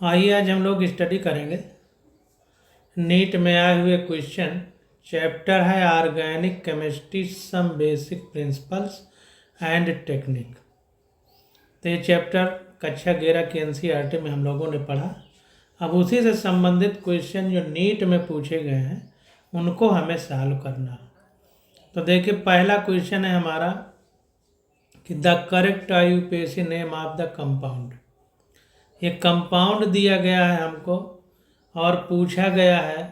आइए आज हम लोग स्टडी करेंगे नीट में आए हुए क्वेश्चन। चैप्टर है organic chemistry, some basic principles and technique. तो ये चैप्टर कक्षा 11 की एनसीईआरटी में हम लोगों ने पढ़ा। अब उसी से संबंधित क्वेश्चन जो नीट में पूछे गए हैं उनको हमें सॉल्व करना है। तो देखिए, पहला क्वेश्चन है हमारा कि the correct IUPAC name of the compound. ये कंपाउंड दिया गया है हमको और पूछा गया है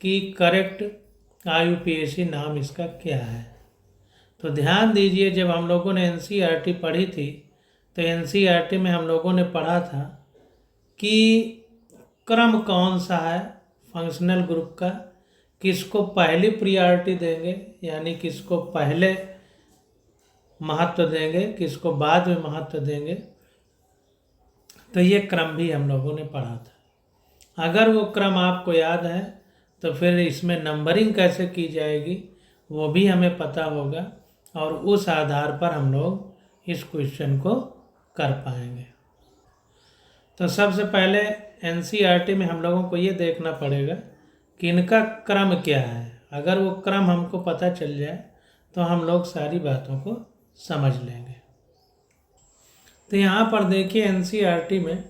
कि करेक्ट आईयूपीएसी नाम इसका क्या है। तो ध्यान दीजिए, जब हम लोगों ने एनसीईआरटी पढ़ी थी तो एनसीईआरटी में हम लोगों ने पढ़ा था कि क्रम कौन सा है फंक्शनल ग्रुप का, किसको पहली प्रियॉरिटी देंगे, यानी किसको पहले महत्व देंगे, किसको बाद में महत्व देंगे। तो ये क्रम भी हम लोगों ने पढ़ा था। अगर वो क्रम आपको याद है तो फिर इसमें नंबरिंग कैसे की जाएगी वो भी हमें पता होगा और उस आधार पर हम लोग इस क्वेश्चन को कर पाएंगे। तो सबसे पहले एनसीईआरटी में हम लोगों को ये देखना पड़ेगा कि इनका क्रम क्या है। अगर वो क्रम हमको पता चल जाए तो हम लोग सारी बातों को समझ लेंगे। तो यहाँ पर देखिए, एनसीईआरटी में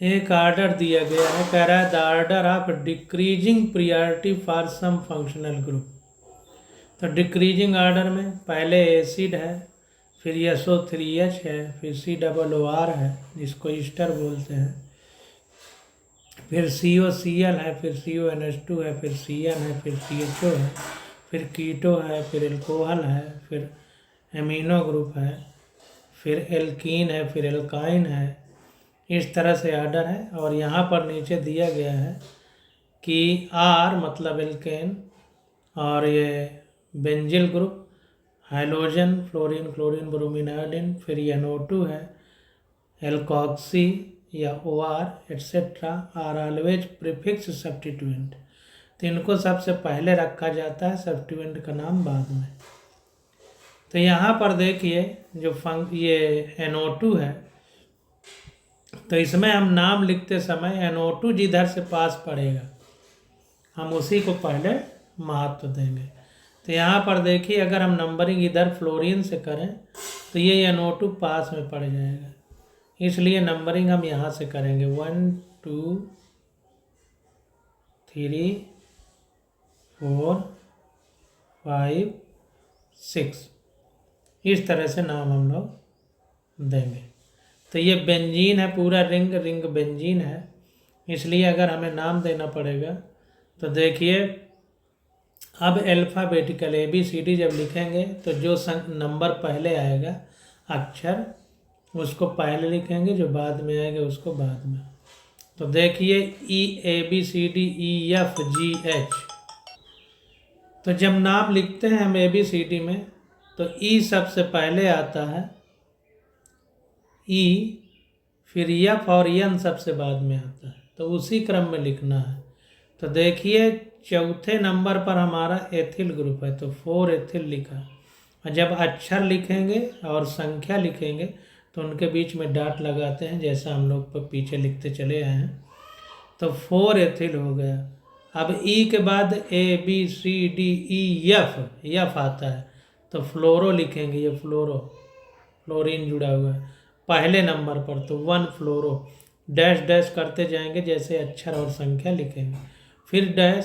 एक ऑर्डर दिया गया है, कह रहा है the order of decreasing priority for some functional group. तो डिक्रीजिंग ऑर्डर में पहले एसिड है, फिर SO3H है, फिर COOR है जिसको ईस्टर बोलते हैं, फिर COCl है, फिर CONH2 है, फिर CN है, फिर CHO है, फिर कीटो है, फिर एल्कोहल है, फिर एमिनो ग्रुप है, फिर एल्कीन है, फिर एल्काइन है। इस तरह से ऑर्डर है। और यहाँ पर नीचे दिया गया है कि R मतलब एल्केन, और ये benzyl group, hydrogen, fluorine, chlorine, bromine, iodine, फिर NO2 है, एल्कोक्सी या OR etcetera are always prefix substituent. तो इनको सबसे पहले रखा जाता है, सब्स्टिट्यूएंट का नाम बाद में। तो यहाँ पर देखिए जो ये NO2 है, तो इसमें हम नाम लिखते समय NO2 जिधर से पास पड़ेगा हम उसी को पहले महत्व देंगे। तो यहाँ पर देखिए, अगर हम नंबरिंग इधर फ्लोरीन से करें तो ये NO2 पास में पड़ जाएगा, इसलिए नंबरिंग हम यहाँ से करेंगे 1 2 3 4 5 6। इस तरह से नाम हम लोग देंगे। तो ये बेंजीन है, पूरा रिंग रिंग बेंजीन है, इसलिए अगर हमें नाम देना पड़ेगा तो देखिए, अब अल्फ़ाबेटिकल ABCD जब लिखेंगे तो जो नंबर पहले आएगा अक्षर उसको पहले लिखेंगे, जो बाद में आएगा उसको बाद में। तो देखिए EABCDEFGH। तो जब नाम लिखते हैं हम ABCD में तो E सबसे पहले आता है, E, फिर F और N सबसे बाद में आता है। तो उसी क्रम में लिखना है। तो देखिए, चौथे नंबर पर हमारा एथिल ग्रुप है, तो 4 एथिल लिखा। और जब अक्षर लिखेंगे और संख्या लिखेंगे तो उनके बीच में डॉट लगाते हैं, जैसा हम लोग पर पीछे लिखते चले आए हैं। तो 4 एथिल हो गया। अब E के बाद ABCDEF आता है, तो फ्लोरो लिखेंगे, ये फ्लोरीन जुड़ा हुआ है पहले नंबर पर, तो 1 फ्लोरो। डैश डैश करते जाएंगे जैसे अक्षर और संख्या लिखेंगे, फिर डैश,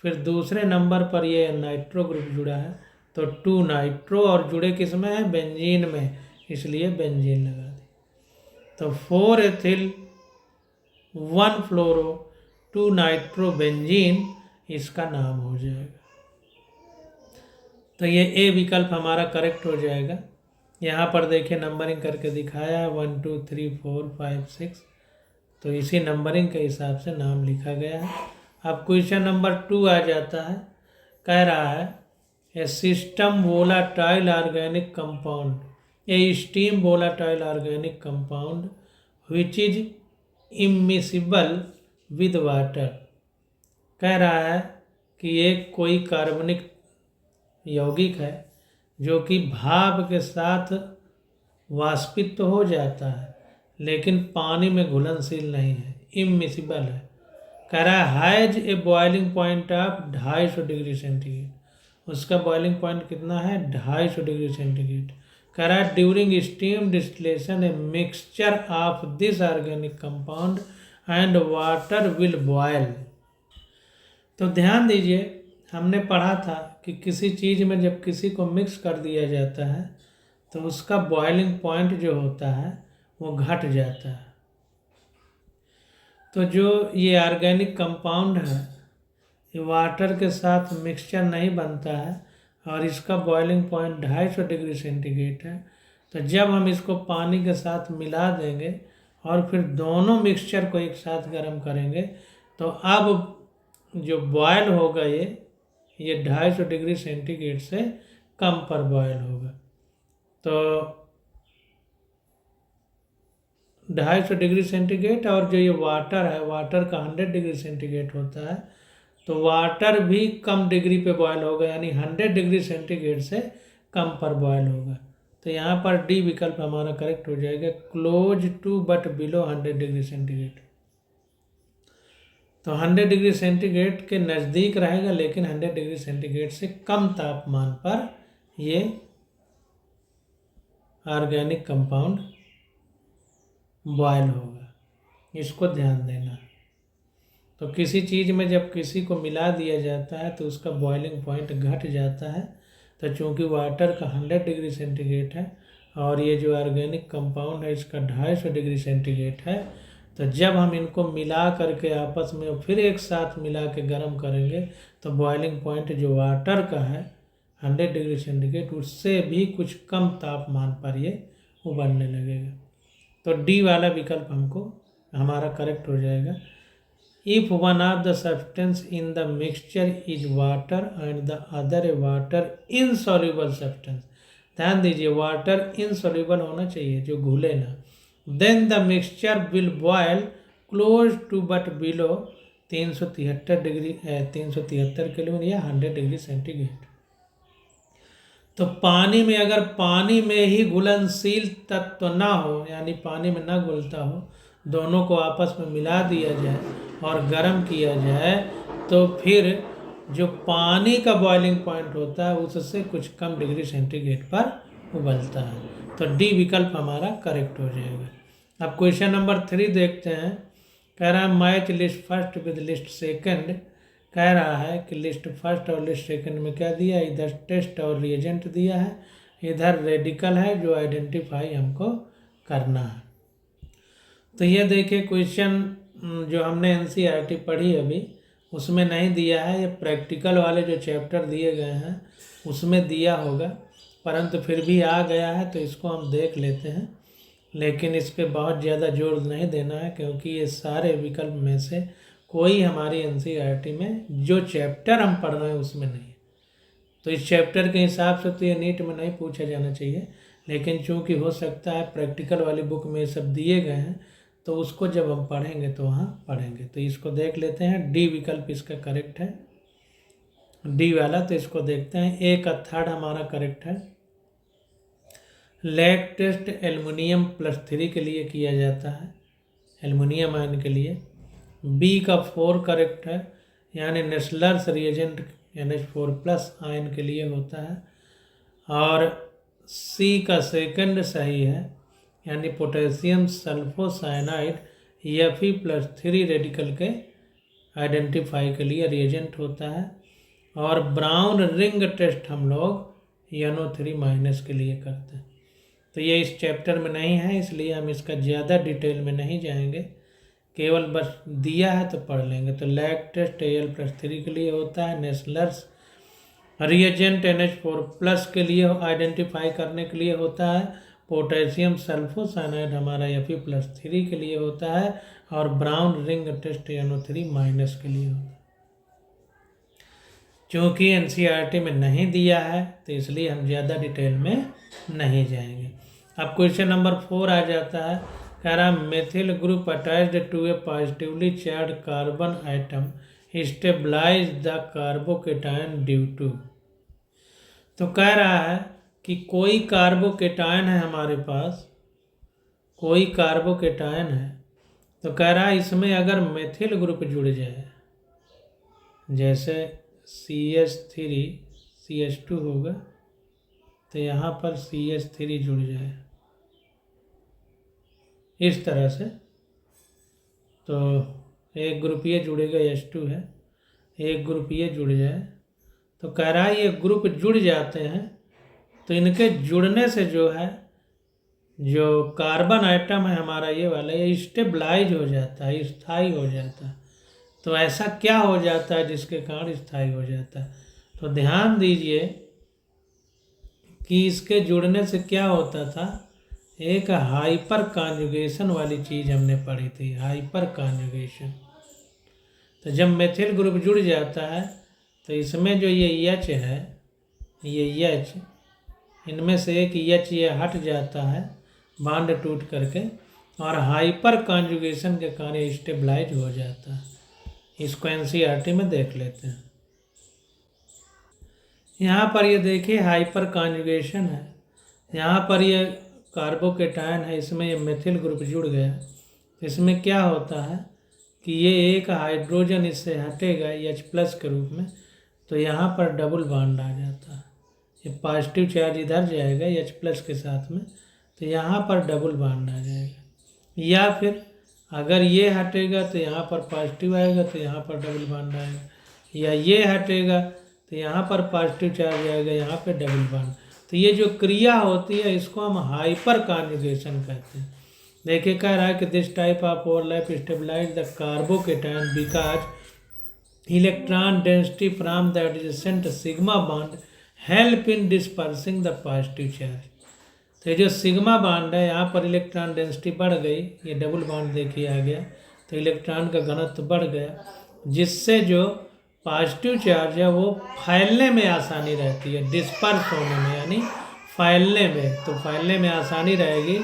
फिर दूसरे नंबर पर ये नाइट्रो ग्रुप जुड़ा है, तो 2 नाइट्रो, और जुड़े किस में है, बेंजीन में, इसलिए बेंजीन लगा दी। तो 4 एथिल 1 फ्लोरो 2 नाइट्रो बेंजीन इसका नाम हो जाएगा। तो ये A विकल्प हमारा करेक्ट हो जाएगा। यहाँ पर देखिए नंबरिंग करके दिखाया है 1 2 3 4 5 6, तो इसी नंबरिंग के हिसाब से नाम लिखा गया है। अब क्वेश्चन नंबर 2 आ जाता है, कह रहा है a system volatile organic compound, a steam volatile organic compound which is immiscible with water. कह रहा है कि एक कोई कार्बनिक यौगिक है जो कि भाप के साथ वाष्पित तो हो जाता है लेकिन पानी में घुलनशील नहीं है, इमिसिबल है। कह रहा है has a boiling point of 250 degree centigrade, उसका बॉइलिंग पॉइंट कितना है 250 डिग्री सेंटीग्रेड। कह रहा है during steam distillation a mixture of this organic compound and water will boil. तो ध्यान दीजिए, हमने पढ़ा था कि किसी चीज़ में जब किसी को मिक्स कर दिया जाता है तो उसका बॉइलिंग पॉइंट जो होता है वो घट जाता है। तो जो ये ऑर्गेनिक कंपाउंड है ये वाटर के साथ मिक्सचर नहीं बनता है और इसका बॉइलिंग पॉइंट 250 डिग्री सेंटीग्रेड है। तो जब हम इसको पानी के साथ मिला देंगे और फिर दोनों मिक्सचर को एक साथ गर्म करेंगे तो अब जो बॉयल होगा ये 250 डिग्री सेंटीग्रेड से कम पर बॉयल होगा। तो 250 डिग्री सेंटीग्रेड और जो ये वाटर है वाटर का 100 डिग्री सेंटीग्रेड होता है तो वाटर भी कम डिग्री पे बॉयल होगा, यानी 100 डिग्री सेंटीग्रेड से कम पर बॉयल होगा। तो यहाँ पर डी विकल्प हमारा करेक्ट हो जाएगा, close to but below 100 degree centigrade. तो 100 डिग्री सेंटीग्रेड के नज़दीक रहेगा लेकिन 100 डिग्री सेंटीग्रेड से कम तापमान पर ये ऑर्गेनिक कंपाउंड बॉयल होगा, इसको ध्यान देना। तो किसी चीज़ में जब किसी को मिला दिया जाता है तो उसका बॉइलिंग पॉइंट घट जाता है। तो चूँकि वाटर का 100 डिग्री सेंटीग्रेड है और ये जो ऑर्गेनिक कंपाउंड है इसका 250 डिग्री सेंटीग्रेड है, तो जब हम इनको मिला करके आपस में फिर एक साथ मिला के गर्म करेंगे तो बॉइलिंग पॉइंट जो वाटर का है 100 डिग्री सेंटीग्रेड उससे भी कुछ कम तापमान पर ये उबलने लगेगा। तो डी वाला विकल्प हमको हमारा करेक्ट हो जाएगा। If one of the substance in the mixture is water and the other a water insoluble substance, ध्यान दीजिए वाटर इनसॉल्युबल होना चाहिए जो घुले ना, then the mixture will boil close to but below 373 degree 373 kelvin या 100 डिग्री सेंटीग्रेड। तो पानी में अगर पानी में ही घुलनशील तत्व ना हो, यानी पानी में ना घुलता हो, दोनों को आपस में मिला दिया जाए और गर्म किया जाए तो फिर जो पानी का बॉइलिंग पॉइंट होता है उससे कुछ कम डिग्री सेंटीग्रेड पर उबलता है। तो डी विकल्प हमारा करेक्ट हो जाएगा। अब क्वेश्चन नंबर 3 देखते हैं। कह रहा है match list first with list second. कह रहा है कि लिस्ट फर्स्ट और लिस्ट सेकंड में क्या दिया, इधर टेस्ट और रिएजेंट दिया है, इधर रेडिकल है जो आइडेंटिफाई हमको करना है। तो ये देखिए क्वेश्चन जो हमने एनसीईआरटी पढ़ी अभी उसमें नहीं दिया है, ये प्रैक्टिकल वाले जो चैप्टर दिए गए हैं उसमें दिया होगा, परंतु फिर भी आ गया है तो इसको हम देख लेते हैं। लेकिन इस पर बहुत ज़्यादा जोर नहीं देना है क्योंकि ये सारे विकल्प में से कोई हमारी एनसीईआरटी में जो चैप्टर हम पढ़ रहे हैं उसमें नहीं है। तो इस चैप्टर के हिसाब से तो ये नीट में नहीं पूछा जाना चाहिए, लेकिन चूंकि हो सकता है प्रैक्टिकल वाली बुक में ये सब दिए गए हैं तो उसको जब हम पढ़ेंगे तो वहाँ पढ़ेंगे। तो इसको देख लेते हैं, डी विकल्प इसका करेक्ट है, डी वाला। तो इसको देखते हैं, ए का थर्ड हमारा करेक्ट है। लैब टेस्ट एल्युमिनियम +3 के लिए किया जाता है, एल्युमिनियम आयन के लिए। बी का 4 करेक्ट है, यानी नेस्लर्स रिएजेंट NH4+ आयन के लिए होता है। और सी का सेकंड सही है, यानी पोटेशियम सल्फोसाइनाइड Fe+3 रेडिकल के आइडेंटिफाई के लिए रिएजेंट होता है। और ब्राउन रिंग टेस्ट हम लोग NO3- के लिए करते हैं। तो ये इस चैप्टर में नहीं है इसलिए हम इसका ज़्यादा डिटेल में नहीं जाएंगे, केवल बस दिया है तो पढ़ लेंगे। तो लैब टेस्ट Al+3 के लिए होता है, नेस्लर्स रिएजेंट NH4+ के लिए आइडेंटिफाई करने के लिए होता है, पोटेशियम सल्फोसाइनाइड हमारा Fe+3 के लिए होता है, और ब्राउन रिंग टेस्ट NO3- के लिए होता है। क्योंकि एनसीईआरटी में नहीं दिया है तो इसलिए हम ज़्यादा डिटेल में नहीं जाएंगे। अब क्वेश्चन नंबर 4 आ जाता है। कह रहा methyl group attached to a positively charge carbon item stabilize the carbocation due to. तो कह रहा है कि कोई कार्बोकेटायन है हमारे पास, कोई कार्बोकेटायन है, तो कह रहा है इसमें अगर मेथिल ग्रुप जुड़ जाए, जैसे CH3 CH2 होगा, तो यहाँ पर CH3 जुड़ जाए इस तरह से, तो एक ग्रुप ये जुड़ेगा, H2 है, एक ग्रुप ये जुड़ जाए, तो कह रहा है ये ग्रुप जुड़ जाते हैं तो इनके जुड़ने से जो है, जो कार्बन आइटम है हमारा ये वाला, ये स्टेबलाइज हो जाता है, स्थायी हो जाता है। तो ऐसा क्या हो जाता है जिसके कारण स्थायी हो जाता है? तो ध्यान दीजिए कि इसके जुड़ने से क्या होता था, एक हाइपर कॉन्जुगेशन वाली चीज़ हमने पढ़ी थी, हाइपर कॉन्जुगेशन। तो जब मेथिल ग्रुप जुड़ जाता है तो इसमें जो ये H है, ये H, इनमें से एक H ये हट जाता है बॉन्ड टूट करके, और हाइपर कॉन्जुगेशन के कारण ये स्टेबलाइज हो जाता है। इसको NCERT में देख लेते हैं। यहाँ पर ये देखिए हाइपर कॉन्जुगेशन है, यहाँ पर ये कार्बोकेटायन है, इसमें ये मेथिल ग्रुप जुड़ गया। इसमें क्या होता है कि ये एक हाइड्रोजन इससे हटेगा H+ के रूप में, तो यहाँ पर डबल बॉन्ड आ जाता है। ये पॉजिटिव चार्ज इधर जाएगा H+ के साथ में, तो यहाँ पर डबल बॉन्ड आ जाएगा। या फिर अगर ये हटेगा तो यहाँ पर पॉजिटिव आएगा, तो यहाँ पर डबल बॉन्ड आएगा, या ये हटेगा तो यहाँ पर पॉजिटिव चार्ज आएगा, यहाँ पे डबल बॉन्ड। तो ये जो क्रिया होती है इसको हम हाइपर कॉन्जुगेशन कहते हैं। देखिए कह रहा है कि this type of overlap stabilize the carbocation because electron density from the adjacent sigma bond help in dispersing the positive charge. तो ये जो सिग्मा बॉन्ड है, यहाँ पर इलेक्ट्रॉन डेंसिटी बढ़ गई, ये डबल बॉन्ड देखिए आ गया, तो इलेक्ट्रॉन का घनत्व बढ़ गया, जिससे जो पॉजिटिव चार्ज है वो फैलने में आसानी रहती है, डिस्पर्स होने में, यानी फैलने में। तो फैलने में आसानी रहेगी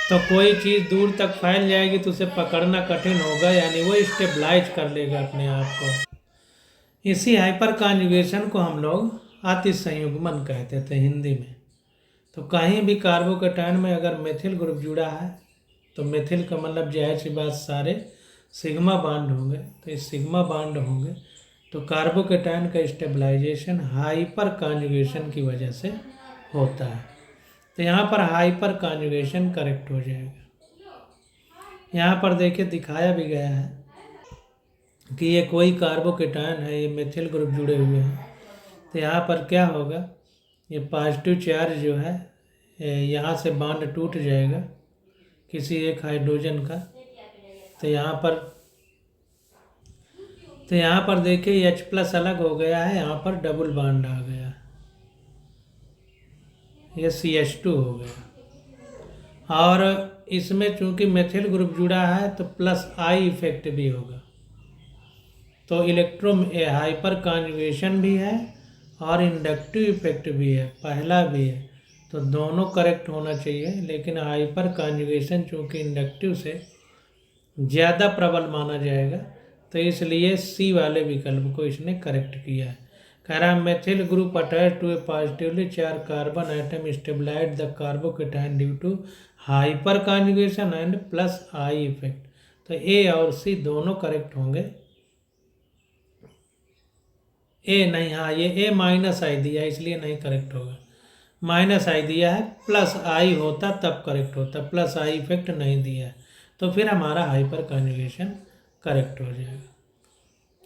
तो कोई चीज़ दूर तक फैल जाएगी तो उसे पकड़ना कठिन होगा, यानी वो स्टेबलाइज कर लेगा अपने आप को। इसी हाइपर कॉन्जुगेशन को हम लोग अतिसंयुग्मन कहते थे हिंदी में। तो कहीं भी कार्बोकेटायन में अगर मेथिल ग्रुप जुड़ा है तो मेथिल का मतलब जाहिर सी बात सारे सिग्मा बॉन्ड होंगे, तो इस सिग्मा बॉन्ड होंगे तो कार्बोकेटायन का स्टेबलाइजेशन हाइपर कॉन्जुगेशन की वजह से होता है। तो यहाँ पर हाइपर कॉन्जुगेशन करेक्ट हो जाएगा। यहाँ पर देखिए दिखाया भी गया है कि ये कोई कार्बोकेटायन है, ये मेथिल ग्रुप जुड़े हुए हैं, तो यहाँ पर क्या होगा, ये पॉजिटिव चार्ज जो है यहाँ से बॉन्ड टूट जाएगा किसी एक हाइड्रोजन का, तो यहाँ पर देखिए H+ अलग हो गया है, यहाँ पर डबल बॉन्ड आ गया, ये CH2 हो गया। और इसमें चूंकि मेथिल ग्रुप जुड़ा है तो +I इफेक्ट भी होगा, तो हाइपर कॉन्जुगेशन भी है और इंडक्टिव इफेक्ट भी है, पहला भी है, तो दोनों करेक्ट होना चाहिए। लेकिन हाइपर कॉन्जुगेशन चूंकि इंडक्टिव से ज़्यादा प्रबल माना जाएगा, तो इसलिए C वाले विकल्प को इसने करेक्ट किया है। कह रहा है methyl group attach to a positively charge carbon item stabilize the carbocation due to hyperconjugation and +I effect. तो A और C दोनों करेक्ट होंगे। A नहीं, हाँ ये A-I दिया है इसलिए नहीं करेक्ट होगा, -I दिया है, +I होता तब करेक्ट होता, +I इफेक्ट नहीं दिया है, तो फिर हमारा हाइपर कॉन्जुगेशन करेक्ट हो जाएगा।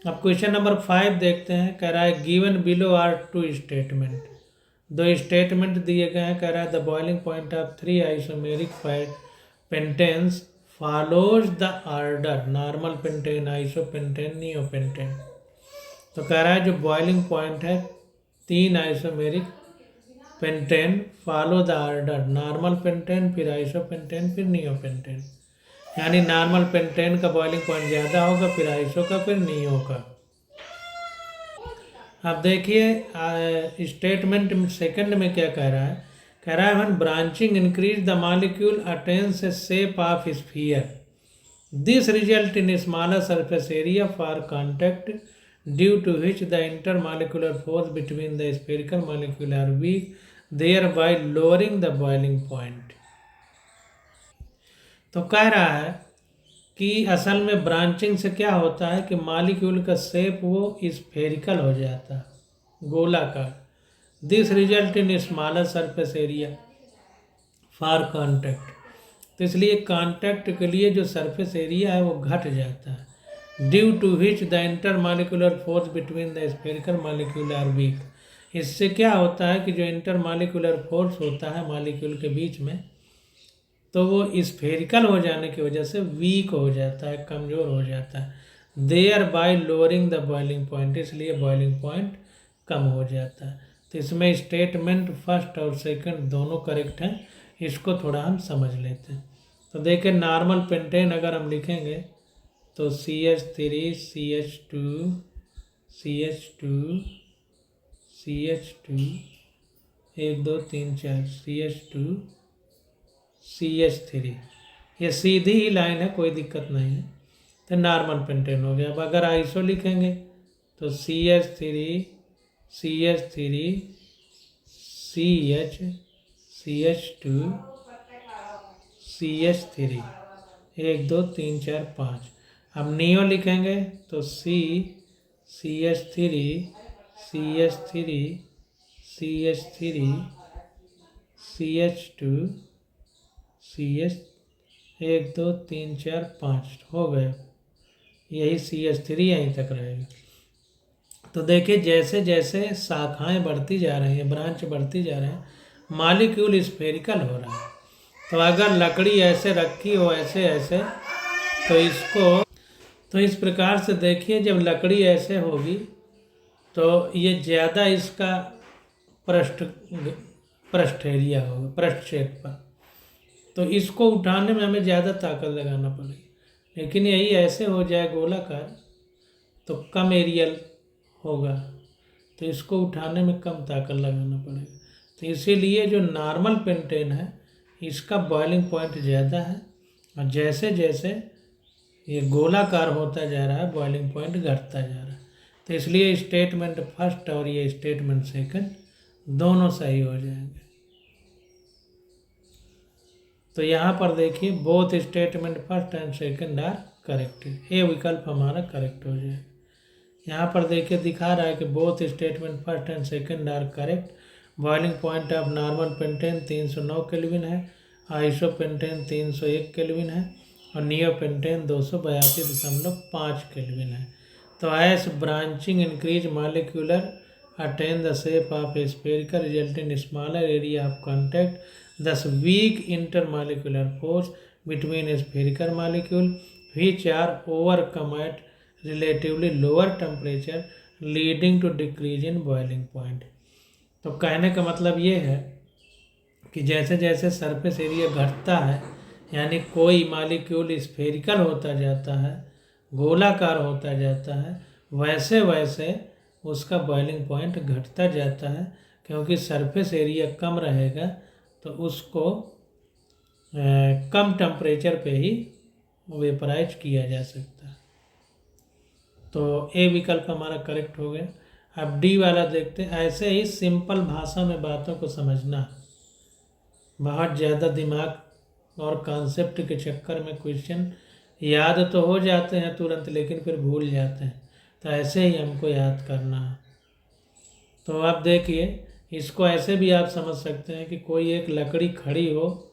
अब क्वेश्चन नंबर 5 देखते हैं। कह रहा है given below are 2 statement, 2 statement दिए गए हैं। कह रहा है the boiling point of 3 isomeric pentanes follows the order normal pentane, isopentane, neopentane. तो कह रहा है जो बॉइलिंग पॉइंट है 3 isomeric pentane follow the order normal pentane, फिर आइसोपेंटेन, फिर नियोपेंटेन, यानी नॉर्मल पेंटेन का बॉइलिंग पॉइंट ज़्यादा होगा, फिर आइसो का, फिर नियो का। अब देखिए स्टेटमेंट सेकंड में क्या कह रहा है। कह रहा है when branching increase the molecule attains a shape of sphere, this result in smaller surface area for contact due to which the intermolecular force between the spherical molecule are weak, thereby lowering the boiling point. तो कह रहा है कि असल में branching से क्या होता है कि मॉलिक्यूल का शेप वो स्फेरिकल हो जाता है, गोलाकार। This result in smaller surface area for contact. तो इसलिए कॉन्टैक्ट के लिए जो सरफेस एरिया है वो घट जाता है, due to which the intermolecular force between the spherical molecule are weak. इससे क्या होता है कि जो इंटर मालिकुलर फोर्स होता है मालिक्यूल के बीच में, तो वो स्फेरिकल हो जाने की वजह से वीक हो जाता है, कमज़ोर हो जाता है। Thereby lowering the boiling point, इसलिए बॉइलिंग पॉइंट कम हो जाता है। तो इसमें स्टेटमेंट फर्स्ट और सेकंड दोनों करेक्ट हैं, इसको थोड़ा हम समझ लेते हैं। तो देखिए नॉर्मल पेंटेन अगर हम लिखेंगे तो CH3 CH2 CH2 CH2 1 2 3 4 CH2 CH3, ये सीधी ही लाइन है, कोई दिक्कत नहीं है। तो नॉर्मल पेंटेन हो गया। अब अगर आइसो लिखेंगे तो CH3 CH3 CH CH2 CH3 1 2 3 4 5। अब नियो लिखेंगे तो CH3 CH3 CH3 CH2 CH 1 2 3 4 5 हो गए। यही CH3 यहीं तक रहेगा। तो देखिए जैसे जैसे शाखाएं बढ़ती जा रही हैं, ब्रांच बढ़ती जा रहे हैं, मॉलिक्यूल स्फेरिकल हो रहा है। तो अगर लकड़ी ऐसे रखी हो ऐसे ऐसे, तो इस प्रकार से देखिए जब लकड़ी ऐसे होगी तो ये ज़्यादा इसका पृष्ठ पृष्ठ एरिया होगा, पृष्ठ क्षेत्रफल, तो इसको उठाने में हमें ज़्यादा ताकत लगाना पड़ेगी। लेकिन यही ऐसे हो जाए गोलाकार तो कम एरियल होगा, तो इसको उठाने में कम ताकत लगाना पड़ेगा। तो इसीलिए जो नॉर्मल पेंटेन है इसका बॉइलिंग पॉइंट ज़्यादा है, और जैसे जैसे ये गोलाकार होता जा रहा है बॉइलिंग पॉइंट घटता जा रहा है। तो इसलिए स्टेटमेंट फर्स्ट और ये स्टेटमेंट सेकंड दोनों सही हो जाएंगे। तो यहाँ पर देखिए both statement first and second are correct, ये विकल्प हमारा करेक्ट हो जाएगा। यहाँ पर देखिए दिखा रहा है कि both statement first and second are correct. Boiling point of normal pentane 309 kelvin है, आइसो पेंटेन 301 केल्विन है, और नियो पेंटेन 282.5 केल्विन है। तो as branching increase molecular attain the shape of a spherical result in smaller area of contact, thus weak intermolecular force between spherical molecule which are overcome at relatively lower temperature leading to decrease in boiling point। तो कहने का मतलब ये है कि जैसे जैसे surface area घटता है, यानी कोई मॉलिक्यूल स्फेरिकल होता जाता है, गोलाकार होता जाता है, वैसे वैसे उसका बॉइलिंग पॉइंट घटता जाता है, क्योंकि सरफेस एरिया कम रहेगा तो उसको कम टेम्परेचर पे ही वेपराइज किया जा सकता है। तो ए विकल्प हमारा करेक्ट हो गया। अब डी वाला देखते हैं। ऐसे ही सिंपल भाषा में बातों को समझना, बहुत ज़्यादा दिमाग और कॉन्सेप्ट के चक्कर में क्वेश्चन याद तो हो जाते हैं तुरंत, लेकिन फिर भूल जाते हैं, तो ऐसे ही हमको याद करना है। तो आप देखिए इसको ऐसे भी आप समझ सकते हैं कि कोई एक लकड़ी खड़ी हो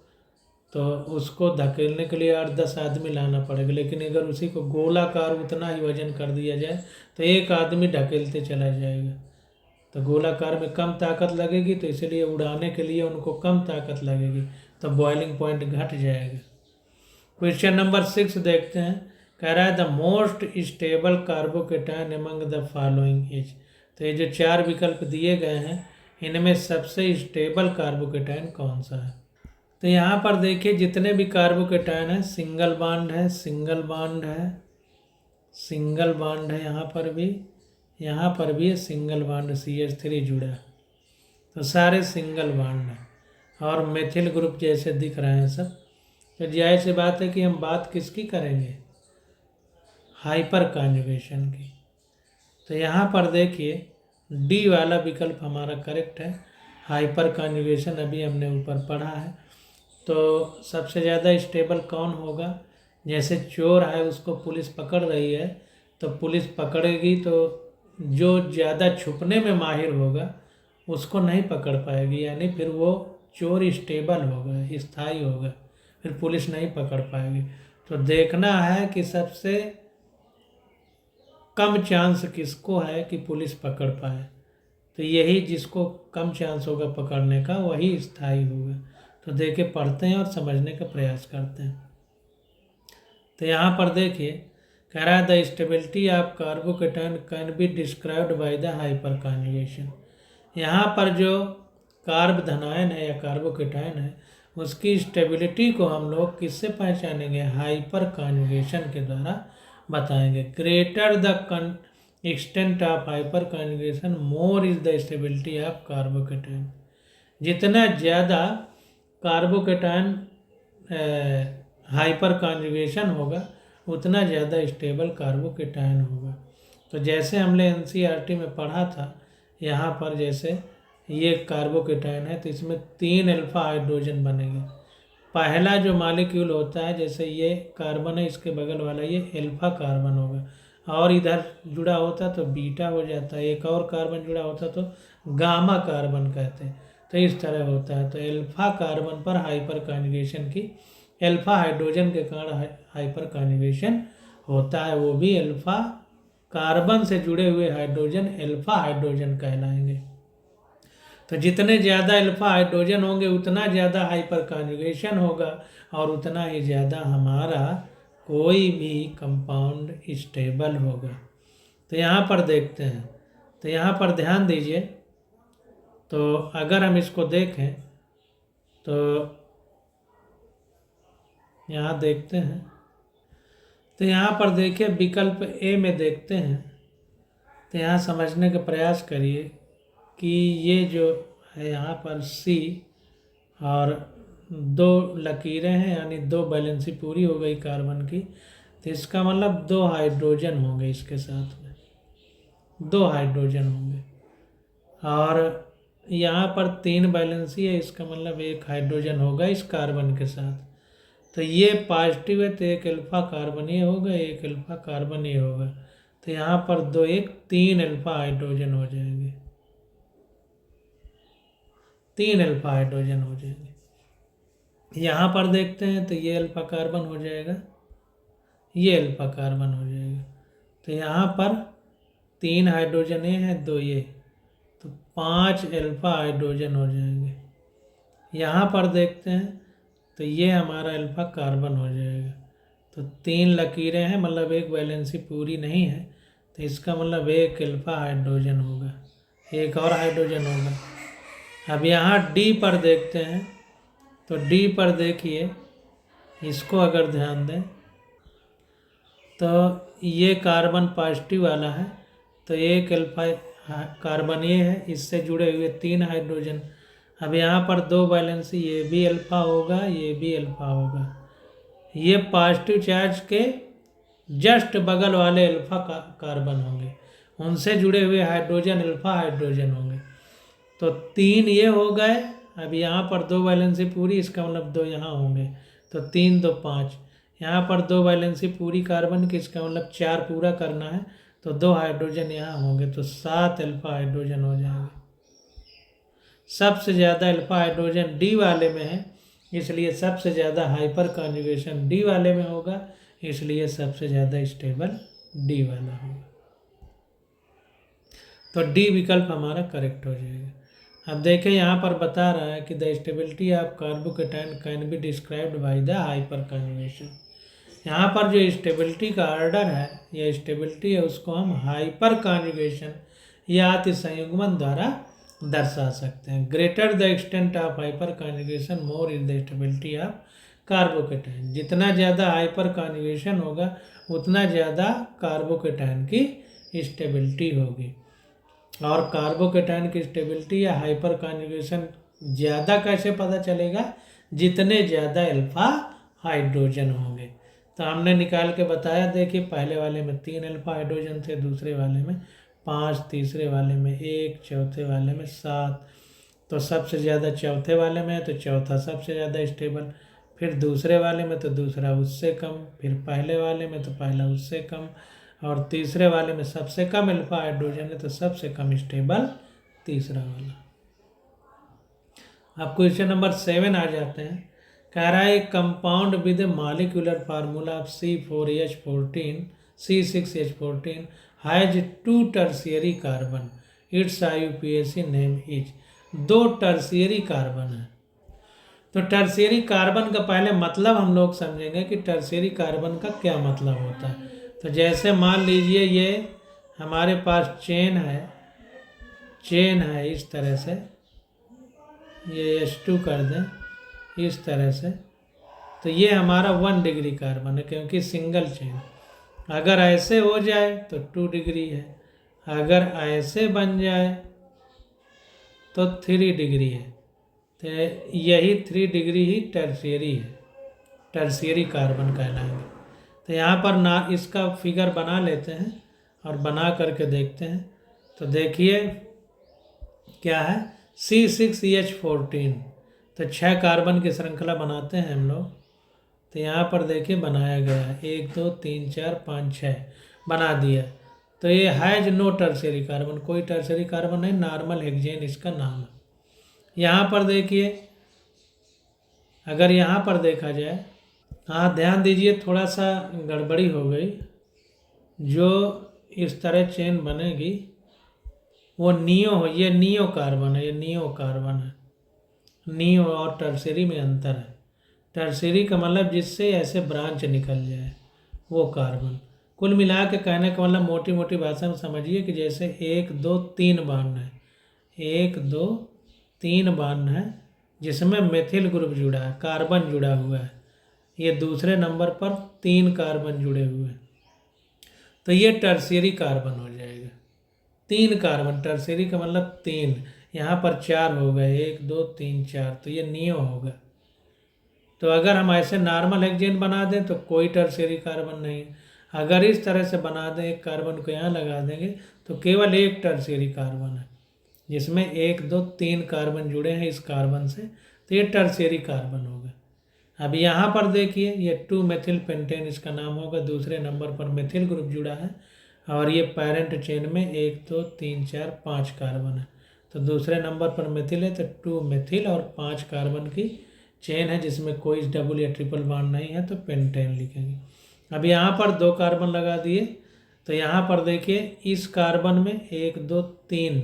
तो उसको धकेलने के लिए 8-10 आदमी लाना पड़ेगा, लेकिन अगर उसी को गोलाकार उतना ही वजन कर दिया जाए तो एक आदमी ढकेलते चला जाएगा। तो गोलाकार में कम ताकत लगेगी, तो इसलिए उड़ाने के लिए उनको कम ताकत लगेगी, तो बॉइलिंग पॉइंट घट जाएगा। क्वेश्चन नंबर 6 देखते हैं। कह रहा है the most stable carbocation among the following is. तो ये जो 4 विकल्प दिए गए हैं इनमें सबसे स्टेबल कार्बोकेटायन कौन सा है। तो यहाँ पर देखिए जितने भी कार्बोकेटायन हैं, सिंगल बॉन्ड है, सिंगल बॉन्ड है, सिंगल बॉन्ड है, यहाँ पर भी सिंगल बॉन्ड CH3 जुड़ा है, तो सारे सिंगल बॉन्ड हैं और मेथिल ग्रुप जैसे दिख रहे हैं सब। तो जाहिर सी बात है कि हम बात किसकी करेंगे, हाइपर कॉन्जुगेशन की। तो यहाँ पर देखिए डी वाला विकल्प हमारा करेक्ट है, हाइपर कॉन्जुगेशन अभी हमने ऊपर पढ़ा है। तो सबसे ज़्यादा स्टेबल कौन होगा, जैसे चोर है उसको पुलिस पकड़ रही है, तो पुलिस पकड़ेगी तो जो ज़्यादा छुपने में माहिर होगा उसको नहीं पकड़ पाएगी, यानी फिर वो चोर स्टेबल होगा, स्थायी होगा, फिर पुलिस नहीं पकड़ पाएगी। तो देखना है कि सबसे कम चांस किसको है कि पुलिस पकड़ पाए, तो यही जिसको कम चांस होगा पकड़ने का वही स्थायी होगा। तो देखे पढ़ते हैं और समझने का प्रयास करते हैं। तो यहाँ पर देखिए कह रहा है the stability of carbocation can be described by the hyper conjugation. यहाँ पर जो कार्ब धनायन है या कार्बोकेटायन है उसकी स्टेबिलिटी को हम लोग किससे पहचानेंगे, हाइपर कॉन्जुगेशन के द्वारा बताएंगे। Greater the extent of hyper conjugation more is the stability of carbocation. जितना ज़्यादा कार्बोकेटायन हाइपर कॉन्जुगेशन होगा उतना ज़्यादा स्टेबल कार्बोकेटायन होगा। तो जैसे हमने एनसीईआरटी में पढ़ा था, यहाँ पर जैसे ये कार्बोकेटायन है तो इसमें 3 अल्फा हाइड्रोजन बनेंगे। पहला जो मॉलिक्यूल होता है, जैसे ये कार्बन है इसके बगल वाला ये अल्फा कार्बन होगा, और इधर जुड़ा होता तो बीटा हो जाता है, एक और कार्बन जुड़ा होता तो गामा कार्बन कहते हैं। तो इस तरह होता है। तो अल्फा कार्बन पर हाइपर कॉन्जुगेशन की, अल्फा हाइड्रोजन के कारण हाइपर कॉन्जुगेशन होता है, वो भी अल्फा कार्बन से जुड़े हुए हाइड्रोजन अल्फा हाइड्रोजन कहलाएंगे। तो जितने ज़्यादा अल्फा हाइड्रोजन होंगे उतना ज़्यादा हाइपर कॉन्जुगेशन होगा और उतना ही ज़्यादा हमारा कोई भी कंपाउंड स्टेबल होगा। तो यहाँ पर देखते हैं, तो यहाँ पर ध्यान दीजिए। तो अगर हम इसको देखें तो यहाँ देखते हैं, तो यहाँ पर देखिए विकल्प ए में देखते हैं। तो यहाँ समझने का प्रयास करिए कि ये जो है यहाँ पर सी और 2 लकीरें हैं, यानी 2 बैलेंसी पूरी हो गई कार्बन की, तो इसका मतलब 2 हाइड्रोजन होंगे, इसके साथ में 2 हाइड्रोजन होंगे। और यहाँ पर 3 बैलेंसी है, इसका मतलब 1 हाइड्रोजन होगा इस कार्बन के साथ। तो ये पॉजिटिव है तो 1 अल्फा कार्बन ये होगा, 1 अल्फा कार्बन ये होगा। तो यहाँ पर 2 1 3 अल्फा हाइड्रोजन हो जाएंगे, 3 अल्फा हाइड्रोजन हो जाएंगे। यहाँ पर देखते हैं तो ये अल्फा कार्बन हो जाएगा, ये अल्फा कार्बन हो जाएगा। तो यहाँ पर 3 हाइड्रोजन ये है, 2 ये, तो 5 अल्फा हाइड्रोजन हो जाएंगे। यहाँ पर देखते हैं तो ये हमारा अल्फा कार्बन हो जाएगा। तो 3 लकीरें हैं, मतलब 1 वैलेंसी पूरी नहीं है, तो इसका मतलब 1 अल्फा हाइड्रोजन होगा, 1 और हाइड्रोजन होगा। अब यहाँ डी पर देखते हैं, तो डी पर देखिए, इसको अगर ध्यान दें तो ये कार्बन पॉजिटिव वाला है, तो 1 अल्फा कार्बन ये है, इससे जुड़े हुए 3 हाइड्रोजन। अब यहाँ पर 2 बैलेंसी, ये भी अल्फा होगा, ये भी अल्फा होगा। ये पॉजिटिव चार्ज के जस्ट बगल वाले अल्फा कार्बन होंगे, उनसे जुड़े हुए हाइड्रोजन अल्फा हाइड्रोजन होंगे। तो 3 ये हो गए। अब यहाँ पर 2 वैलेंसी पूरी, इसका मतलब 2 यहाँ होंगे, तो 3 2 5। यहाँ पर 2 वैलेंसी पूरी कार्बन की, इसका मतलब 4 पूरा करना है, तो 2 हाइड्रोजन यहाँ होंगे, तो 7 अल्फा हाइड्रोजन हो जाएंगे। सबसे ज़्यादा अल्फा हाइड्रोजन डी वाले में है, इसलिए सबसे ज़्यादा हाइपर कॉन्जुगेशन डी वाले में होगा, इसलिए सबसे ज़्यादा स्टेबल डी वाला होगा। तो डी विकल्प हमारा करेक्ट हो जाएगा। अब देखें यहाँ पर बता रहा है कि the stability of carbocation can be described by the hyper conjugation. यहाँ पर जो स्टेबिलिटी का ऑर्डर है या स्टेबिलिटी है उसको हम हाइपर कॉन्जुगेशन या अति संयुग्मन द्वारा दर्शा सकते हैं। Greater the extent of hyper conjugation more is the stability of carbocation. जितना ज़्यादा हाइपर कॉन्जुगेशन होगा उतना ज़्यादा कार्बोकेटायन की स्टेबिलिटी होगी। और कार्बोकेटायन की स्टेबिलिटी या हाइपर कॉन्जुगेशन ज़्यादा कैसे पता चलेगा, जितने ज़्यादा अल्फा हाइड्रोजन होंगे। तो हमने निकाल के बताया, देखिए पहले वाले में 3 अल्फा हाइड्रोजन थे, दूसरे वाले में 5, तीसरे वाले में 1, चौथे वाले में 7। तो सबसे ज़्यादा चौथे वाले में है, तो चौथा सबसे ज़्यादा स्टेबल। फिर दूसरे वाले में तो दूसरा उससे कम, फिर पहले वाले में तो पहला उससे कम, और तीसरे वाले में सबसे कम अल्फा हाइड्रोजन है तो सबसे कम स्टेबल तीसरा वाला। अब क्वेश्चन नंबर 7 आ जाते हैं। कह रहा है एक compound with molecular formula of C4H14 C6H14 has 2 tertiary carbon, it's IUPAC name is. 2 tertiary carbon है। तो टर्शियरी कार्बन का पहले मतलब हम लोग समझेंगे कि टर्शियरी कार्बन का क्या मतलब होता है। तो जैसे मान लीजिए ये हमारे पास चेन है इस तरह से, ये H2 कर दें इस तरह से, तो ये हमारा 1 डिग्री कार्बन है क्योंकि सिंगल चेन। अगर ऐसे हो जाए तो 2 डिग्री है, अगर ऐसे बन जाए तो 3 डिग्री है। तो यही 3 डिग्री ही टर्शियरी है, टर्शियरी कार्बन कहलाएंगे। तो यहाँ पर ना इसका फिगर बना लेते हैं और बना करके देखते हैं। तो देखिए क्या है, C6H14, तो 6 कार्बन की श्रृंखला बनाते हैं हम लोग। तो यहाँ पर देखिए बनाया गया है 1 2 3 4 5 6 बना दिया। तो ये हैज नो टर्शियरी कार्बन, कोई टर्शियरी कार्बन नहीं, नॉर्मल हेक्सेन इसका नाम है। यहाँ पर देखिए, अगर यहाँ पर देखा जाए, हाँ ध्यान दीजिए थोड़ा सा गड़बड़ी हो गई। जो इस तरह चेन बनेगी वो ये नियो कार्बन है, ये नियो कार्बन है। नियो और टर्शियरी में अंतर है। टर्शियरी का मतलब जिससे ऐसे ब्रांच निकल जाए वो कार्बन। कुल मिला के कहने का मतलब मोटी मोटी भाषा में समझिए कि जैसे 1 2 3 बॉन्ड है, 1 2 3 बॉन्ड है जिसमें मेथिल ग्रुप जुड़ा है, कार्बन जुड़ा हुआ है। ये दूसरे नंबर पर 3 कार्बन जुड़े हुए हैं, तो ये टर्शियरी कार्बन हो जाएगा। 3 कार्बन, टर्शियरी का मतलब 3, यहाँ पर 4 हो गए, 1 2 3 4, तो ये नियो होगा। तो अगर हम ऐसे नॉर्मल हेक्सेन बना दें तो कोई टर्शियरी कार्बन नहीं है। अगर इस तरह से बना दें, एक कार्बन को यहाँ लगा देंगे तो केवल एक टर्शियरी कार्बन है जिसमें 1 2 3 कार्बन जुड़े हैं इस कार्बन से, तो ये टर्शियरी कार्बन होगा। अब यहाँ पर देखिए ये 2 मेथिल पेंटेन इसका नाम होगा, दूसरे नंबर पर मेथिल ग्रुप जुड़ा है और ये पेरेंट चेन में 1 2 3 4 5 कार्बन है। तो दूसरे नंबर पर मेथिल है तो 2 मेथिल और 5 कार्बन की चेन है जिसमें कोई डबल या ट्रिपल बॉन्ड नहीं है, तो पेंटेन लिखेंगे। अब यहाँ पर 2 कार्बन लगा दिए, तो यहाँ पर देखिए इस कार्बन में 1 2 3,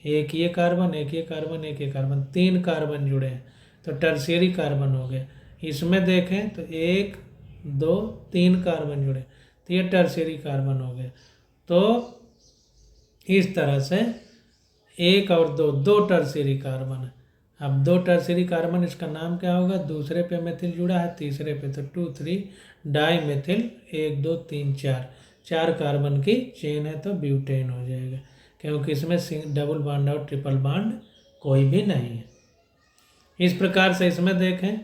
एक ये कार्बन एक ये कार्बन एक ये कार्बन, 3 कार्बन जुड़े हैं तो टर्शियरी कार्बन हो गया। इसमें देखें तो 1 2 3 कार्बन जुड़े तो ये टर्शियरी कार्बन हो गया। तो इस तरह से 1 और 2 2 टर्शियरी कार्बन है। अब 2 टर्शियरी कार्बन, इसका नाम क्या होगा, दूसरे पे मेथिल जुड़ा है, तीसरे पे तो 2 3 डाई मेथिल 1 2 3 4 कार्बन की चेन है तो ब्यूटेन हो जाएगा क्योंकि इसमें डबल बॉन्ड और ट्रिपल बॉन्ड कोई भी नहीं है। इस प्रकार से इसमें देखें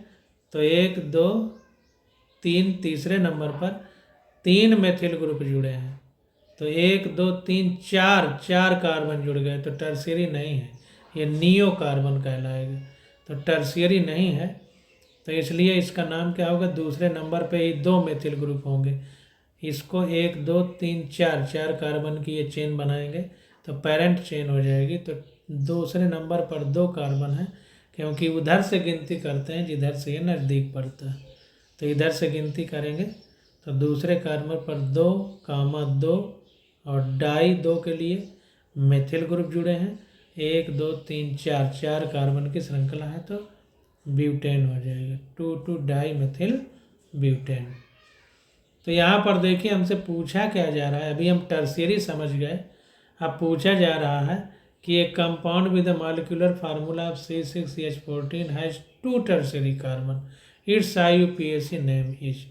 तो 1 2 3 तीसरे नंबर पर 3 मेथिल ग्रुप जुड़े हैं, तो 1 2 3 4 कार्बन जुड़ गए तो टर्शियरी नहीं है, ये नियो कार्बन कहलाएगा। तो टर्शियरी नहीं है तो इसलिए इसका नाम क्या होगा, दूसरे नंबर पे ही 2 मेथिल ग्रुप होंगे, इसको 1 2 3 4 कार्बन की ये चेन बनाएंगे तो पेरेंट चेन हो जाएगी। तो दूसरे नंबर पर 2 कार्बन है क्योंकि उधर से गिनती करते हैं जिधर से ये नज़दीक पड़ता है, तो इधर से गिनती करेंगे तो दूसरे कार्बन पर 2 2 और डाई 2 के लिए मेथिल ग्रुप जुड़े हैं, 1 2 3 4 कार्बन की श्रृंखला है तो ब्यूटेन हो जाएगा, 2 2 डाई मेथिल ब्यूटेन। तो यहाँ पर देखिए हमसे पूछा क्या जा रहा है, अभी हम टर्शियरी समझ गए, अब पूछा जा रहा है कि एक compound with the molecular formula of C6H14 has 2 tertiary carbon, it's IUPAC name is.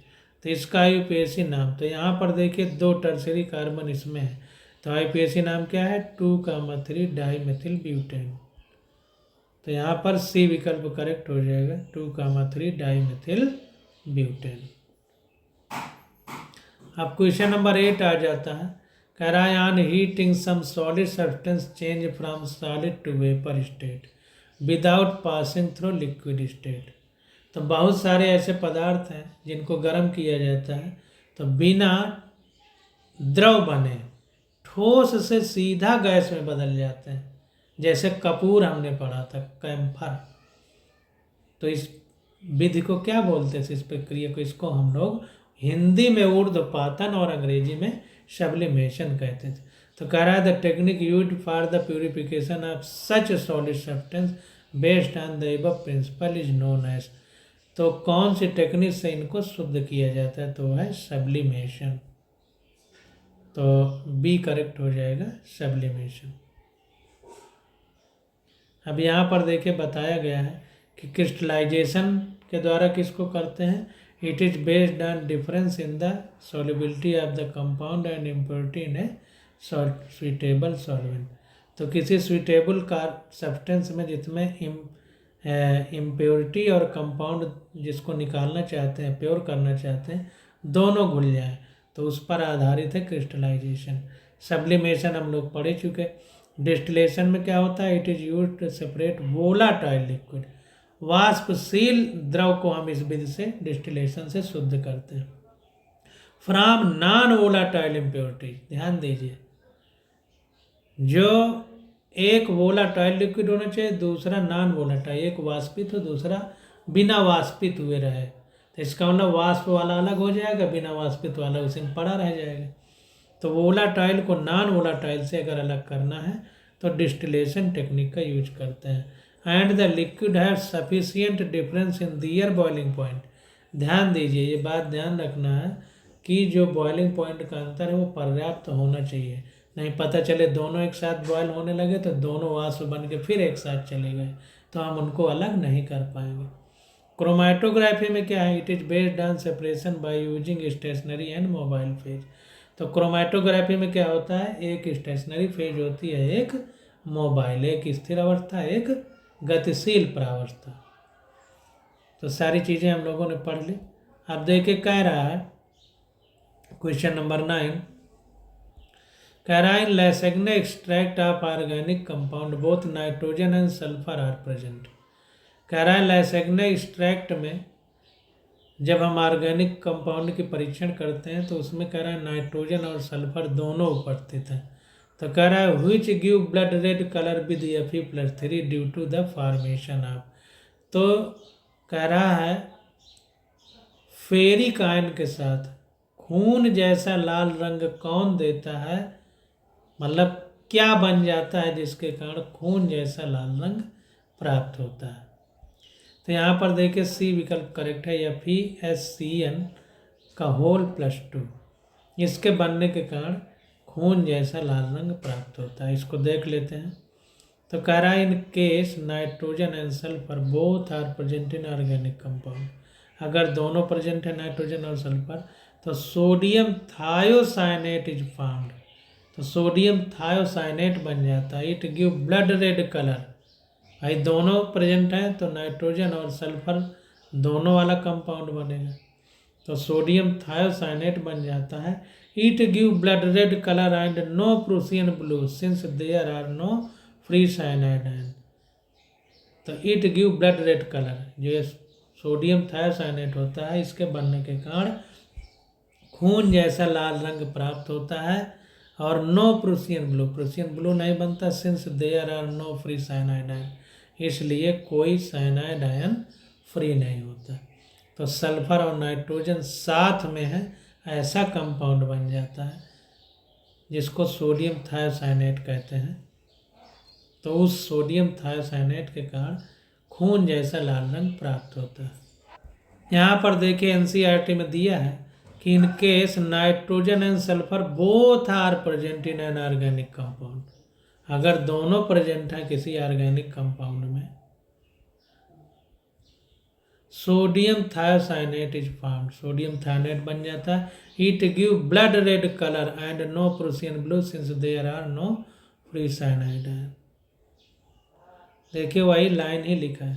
तो इसका IUPAC नाम, तो यहाँ पर देखिए 2 टर्शियरी कार्बन इसमें है तो IUPAC नाम क्या है, 2,3 डाई मेथिल ब्यूटेन। तो यहाँ पर C विकल्प करेक्ट हो जाएगा, 2,3 डाई मेथिल ब्यूटेन। अब क्वेश्चन नंबर 8 आ जाता है। कह रहा है on heating some solid substance change from solid to vapour state without passing through liquid state. तो बहुत सारे ऐसे पदार्थ हैं जिनको गर्म किया जाता है तो बिना द्रव बने ठोस से सीधा गैस में बदल जाते हैं, जैसे कपूर हमने पढ़ा था, कैम्फर। तो इस विधि को क्या बोलते हैं, इस प्रक्रिया को? इसको हम लोग हिंदी में ऊर्ध्वपातन और अंग्रेजी में सब्लिमेशन कहते थे। तो कह रहा है the technique used for the purification of such solid substance based on the above principle is known as. तो कौन सी टेक्निक से इनको शुद्ध किया जाता है? तो है सब्लिमेशन। तो बी करेक्ट हो जाएगा, सब्लिमेशन। अब यहाँ पर देखिए बताया गया है कि क्रिस्टलाइजेशन के द्वारा किसको करते हैं? It is based on difference in the solubility of the compound and impurity in A suitable solvent. तो किसी सुइटेबल का सब्सटेंस में जिसमें इम्प्योरिटी और कंपाउंड जिसको निकालना चाहते हैं, प्योर करना चाहते हैं, दोनों घुल जाए, तो उस पर आधारित है क्रिस्टलाइजेशन। सब्लिमेशन हम लोग पढ़ चुके। डिस्टिलेशन में क्या होता है? It is use to separate volatile liquid. वाष्पशील द्रव को हम इस विधि से डिस्टिलेशन से शुद्ध करते हैं फ्रॉम नॉन वोलाटाइल इम्प्योरिटी। ध्यान दीजिए, जो एक वोलाटाइल लिक्विड होना चाहिए, दूसरा नॉन वोलाटाइल, एक वाष्पित हो दूसरा बिना वाष्पित हुए रहे। तो इसका मतलब वाष्प वाला अलग हो जाएगा, बिना वाष्पित वाला उसी में पड़ा रह जाएगा। तो वोलाटाइल को नॉन वोलाटाइल से अगर अलग करना है तो डिस्टिलेशन टेक्निक का यूज करते हैं। And the liquid have sufficient difference in their boiling point. ध्यान दीजिए, ये बात ध्यान रखना है कि जो बॉइलिंग पॉइंट का अंतर है वो पर्याप्त होना चाहिए। नहीं पता चले दोनों एक साथ बॉयल होने लगे तो दोनों वाष्प बन के फिर एक साथ चले गए, तो हम उनको अलग नहीं कर पाएंगे। क्रोमैटोग्राफी में क्या है? It is based on separation by using stationary and mobile phase. तो क्रोमैटोग्राफी में क्या होता है? एक स्टेशनरी फेज होती है, एक मोबाइल, एक स्थिर अवस्था, एक गतिशील प्रावस्था। तो सारी चीज़ें हम लोगों ने पढ़ ली। अब देखिए कह रहा है क्वेश्चन नंबर 9, कह रहा है in Lassaigne extract of organic compound both nitrogen and sulphur are present. कह रहा है लैसेग्ने एक्सट्रैक्ट में जब हम ऑर्गेनिक कंपाउंड की परीक्षण करते हैं तो उसमें कह रहा है नाइट्रोजन और सल्फर दोनों उपस्थित हैं। तो कह रहा है which give blood red colour with Fe+3 due to the formation of. तो कह रहा है फेरिक आयन के साथ खून जैसा लाल रंग कौन देता है, मतलब क्या बन जाता है जिसके कारण खून जैसा लाल रंग प्राप्त होता है? तो यहाँ पर देखिए सी विकल्प करेक्ट है, FeSCN का होल +2, इसके बनने के कारण खून जैसा लाल रंग प्राप्त होता है। इसको देख लेते हैं। तो कह रहा है in case nitrogen and sulphur both are present in organic compound. अगर दोनों प्रेजेंट है नाइट्रोजन और सल्फर तो सोडियम थायोसाइनेट इज फाउंड। तो सोडियम थायोसाइनेट बन जाता है। It give blood red colour. भाई दोनों प्रेजेंट हैं तो नाइट्रोजन और सल्फर दोनों वाला कंपाउंड बनेगा, तो सोडियम थायोसाइनेट बन जाता है। It give blood red colour and no Prussian blue since there are no free cyanide ion. तो it give blood red colour, जो सोडियम थायोसाइनेट होता है, इसके बनने के कारण खून जैसा लाल रंग प्राप्त होता है। और नो प्रूसियन ब्लू नहीं बनता since there are no free cyanide ion, इसलिए कोई साइनाइड आयन फ्री नहीं होता। तो सल्फर और नाइट्रोजन साथ में है, ऐसा कंपाउंड बन जाता है जिसको सोडियम थायोसाइनेट कहते हैं। तो उस सोडियम थायोसाइनेट के कारण खून जैसा लाल रंग प्राप्त होता है। यहाँ पर देखिए NCERT में दिया है कि in case nitrogen and sulphur both are present in an organic compound. अगर दोनों प्रेजेंट हैं किसी ऑर्गेनिक कंपाउंड में, sodium thiocyanate is found, sodium thionate बन जाता है। It give blood red colour and no Prussian blue since there are no free cyanide ion. देखिए वही लाइन ही लिखा है।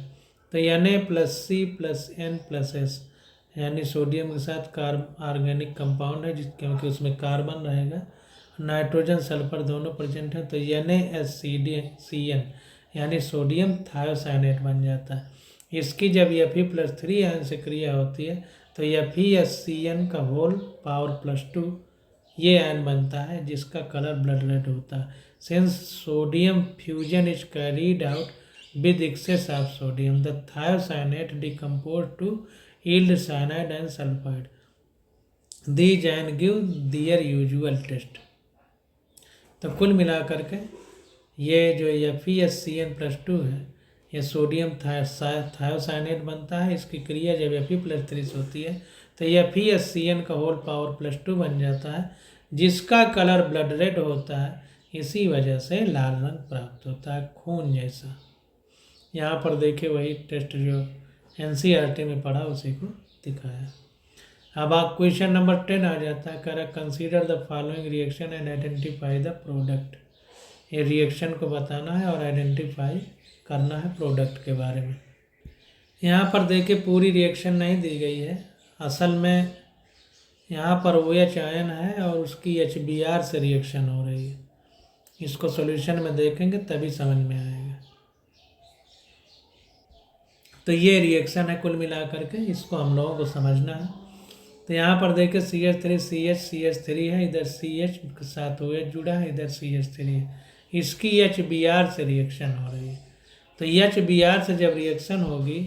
तो Na+C+N+S यानी सोडियम के साथ ऑर्गेनिक कंपाउंड है क्योंकि उसमें कार्बन रहेगा। नाइट्रोजन सल्फर दोनों प्रेजेंट हैं तो NaSCN यानी सोडियम थायोसाइनेट बन जाता है। इसकी जब Fe+3 आयन से क्रिया होती है तो FeSCN का होल पावर +2 ये आयन बनता है जिसका कलर ब्लड रेड होता है। Since sodium fusion is carried out with excess of sodium the thiocyanate decompose to yield cyanide and sulphide these ion give their usual test. तो कुल मिलाकर के ये जो FeSCN+2 है ये सोडियम थायोसाइनेट बनता है। इसकी क्रिया जब Fe+3 से होती है तो FeSCN का होल पावर +2 बन जाता है जिसका कलर ब्लड रेड होता है। इसी वजह से लाल रंग प्राप्त होता है, खून जैसा। यहाँ पर देखिए वही टेस्ट जो NCERT में पढ़ा उसी को दिखाया। अब आप क्वेश्चन नंबर 10 आ जाता है, कह रहा consider the following reaction and identify the product. ये रिएक्शन को बताना है और आइडेंटिफाई करना है प्रोडक्ट के बारे में। यहाँ पर देखिए पूरी रिएक्शन नहीं दी गई है, असल में यहाँ पर OH आयन है और उसकी HBr से रिएक्शन हो रही है। इसको सॉल्यूशन में देखेंगे तभी समझ में आएगा। तो ये रिएक्शन है कुल मिलाकर के, इसको हम लोगों को समझना है। तो यहाँ पर देखिए CH3 है, इधर CH के साथ OH जुड़ा है, इधर CH3 है। इसकी HBr से रिएक्शन हो रही है। तो HBr से जब रिएक्शन होगी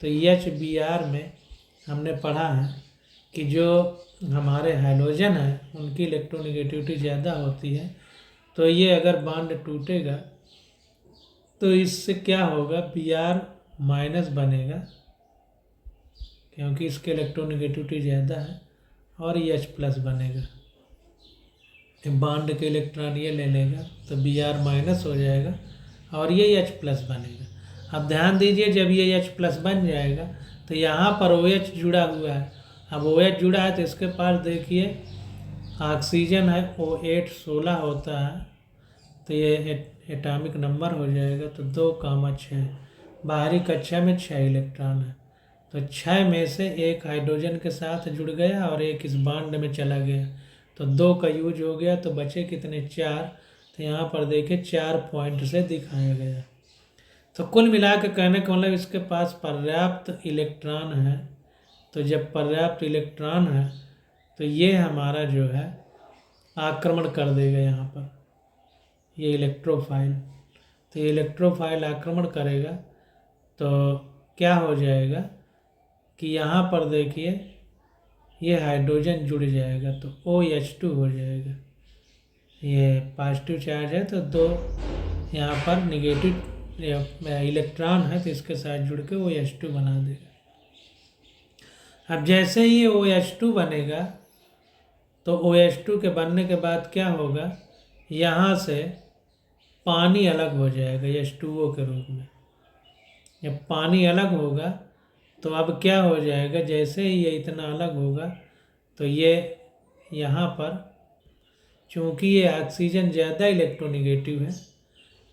तो HBr में हमने पढ़ा है कि जो हमारे हाइड्रोजन है उनकी इलेक्ट्रोनेगेटिविटी ज़्यादा होती है। तो ये अगर बॉन्ड टूटेगा तो इससे क्या होगा, Br- बनेगा क्योंकि इसके इलेक्ट्रोनेगेटिविटी ज़्यादा है, और ये H+ बनेगा। बॉन्ड के इलेक्ट्रॉन ये ले लेगा तो Br- हो जाएगा और ये H+ बनेगा। अब ध्यान दीजिए जब ये H+ बन जाएगा तो यहाँ पर OH जुड़ा हुआ है। अब OH जुड़ा है तो इसके पास देखिए ऑक्सीजन है, O8 16 होता है, तो ये एटॉमिक नंबर हो जाएगा तो 2, 6। बाहरी कक्षा में 6 इलेक्ट्रॉन है, तो 6 में से एक हाइड्रोजन के साथ जुड़ गया और एक इस बॉन्ड में चला गया, तो 2 का यूज हो गया, तो बचे कितने, 4। तो यहाँ पर देखिए 4 पॉइंट से दिखाया गया। तो कुल मिला के कहने का मतलब इसके पास पर्याप्त इलेक्ट्रॉन है। तो जब पर्याप्त इलेक्ट्रॉन है तो ये हमारा जो है आक्रमण कर देगा यहाँ पर, ये इलेक्ट्रोफाइल। तो ये इलेक्ट्रोफाइल आक्रमण करेगा तो क्या हो जाएगा कि यहाँ पर देखिए ये हाइड्रोजन जुड़ जाएगा तो OH2 हो जाएगा। ये पॉजिटिव चार्ज है तो 2 यहाँ पर निगेटिव इलेक्ट्रॉन है तो इसके साथ जुड़ के OH2 बना देगा। अब जैसे ही ये OH2 बनेगा तो OH2 के बनने के बाद क्या होगा, यहाँ से पानी अलग हो जाएगा H2O के रूप में। जब पानी अलग होगा तो अब क्या हो जाएगा, जैसे ही ये इतना अलग होगा तो ये यहाँ पर चूँकि ये ऑक्सीजन ज़्यादा इलेक्ट्रोनेगेटिव है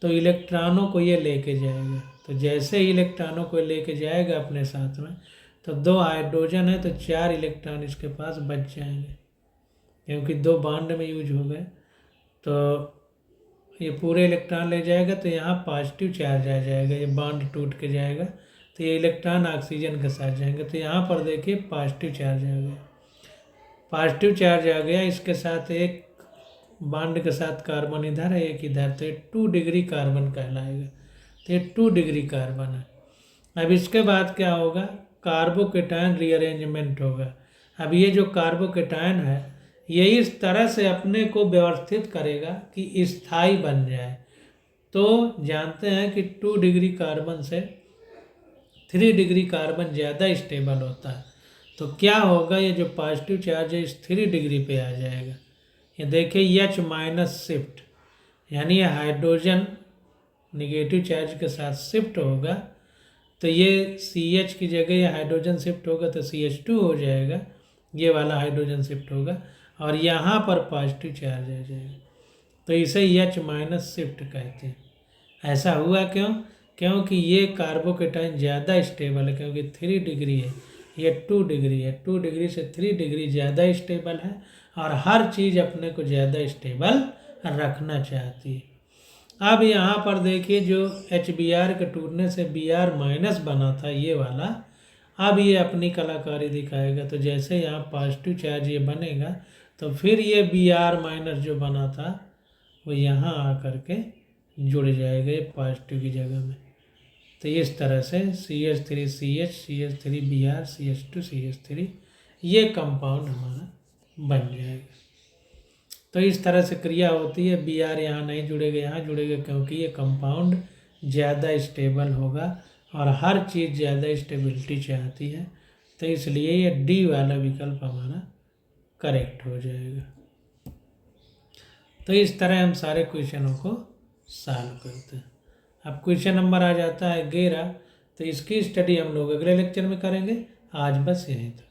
तो इलेक्ट्रॉनों को ये लेके जाएगा। तो जैसे ही इलेक्ट्रॉनों को लेके जाएगा अपने साथ में तो 2 हाइड्रोजन है तो 4 इलेक्ट्रॉन इसके पास बच जाएंगे क्योंकि 2 बॉन्ड में यूज हो गए। तो ये पूरे इलेक्ट्रॉन ले जाएगा तो यहाँ पॉजिटिव चार्ज आ जाएगा, ये बॉन्ड टूट के जाएगा तो ये इलेक्ट्रॉन ऑक्सीजन के साथ जाएंगे। तो यहाँ पर देखिए पॉजिटिव चार्ज आ गया, पॉजिटिव चार्ज आ गया, इसके साथ एक बॉन्ड के साथ कार्बन इधर है एक इधर, तो ये 2 डिग्री कार्बन कहलाएगा। तो ये 2 डिग्री कार्बन है। अब इसके बाद क्या होगा, कार्बोकेटायन रीअरेंजमेंट होगा। अब ये जो कार्बोकेटायन है ये इस तरह से अपने को व्यवस्थित करेगा कि स्थायी बन जाए। तो जानते हैं कि 2 डिग्री कार्बन से 3 डिग्री कार्बन ज़्यादा स्टेबल होता है। तो क्या होगा, ये जो पॉजिटिव चार्ज है इस 3 डिग्री पे आ जाएगा। ये देखिए H- शिफ्ट, यानी ये हाइड्रोजन निगेटिव चार्ज के साथ शिफ्ट होगा तो ये CH की जगह ये हाइड्रोजन शिफ्ट होगा तो CH2 हो जाएगा, ये वाला हाइड्रोजन शिफ्ट होगा और यहाँ पर पॉजिटिव चार्ज आ जाएगा। तो इसे H- शिफ्ट कहते हैं। ऐसा हुआ क्यों, क्योंकि ये कार्बोकेटाइन ज़्यादा स्टेबल है, क्योंकि 3 डिग्री है, ये 2 डिग्री है, 2 डिग्री से 3 डिग्री ज़्यादा स्टेबल है और हर चीज़ अपने को ज़्यादा स्टेबल रखना चाहती है। अब यहाँ पर देखिए जो HBr के टूटने से Br माइनस बना था ये वाला, अब ये अपनी कलाकारी दिखाएगा। तो जैसे यहाँ पॉजिटिव चार्ज ये बनेगा तो फिर ये Br माइनस जो बना था वो यहाँ आकर के जुड़ जाएगा ये पॉजिटिव की जगह में। तो इस तरह से CH3CH CH3Br CH2CH3 ये कंपाउंड हमारा बन जाएगा। तो इस तरह से क्रिया होती है। Br यहाँ नहीं जुड़ेगा, यहाँ जुड़ेगा, क्योंकि ये कंपाउंड ज़्यादा स्टेबल होगा और हर चीज़ ज़्यादा स्टेबिलिटी चाहती है, तो इसलिए ये डी वाला विकल्प हमारा करेक्ट हो जाएगा। तो इस तरह हम सारे क्वेश्चनों को सॉल्व करते हैं। अब क्वेश्चन नंबर आ जाता है 11। तो इसकी स्टडी हम लोग अगले लेक्चर में करेंगे। आज बस यहीं तक।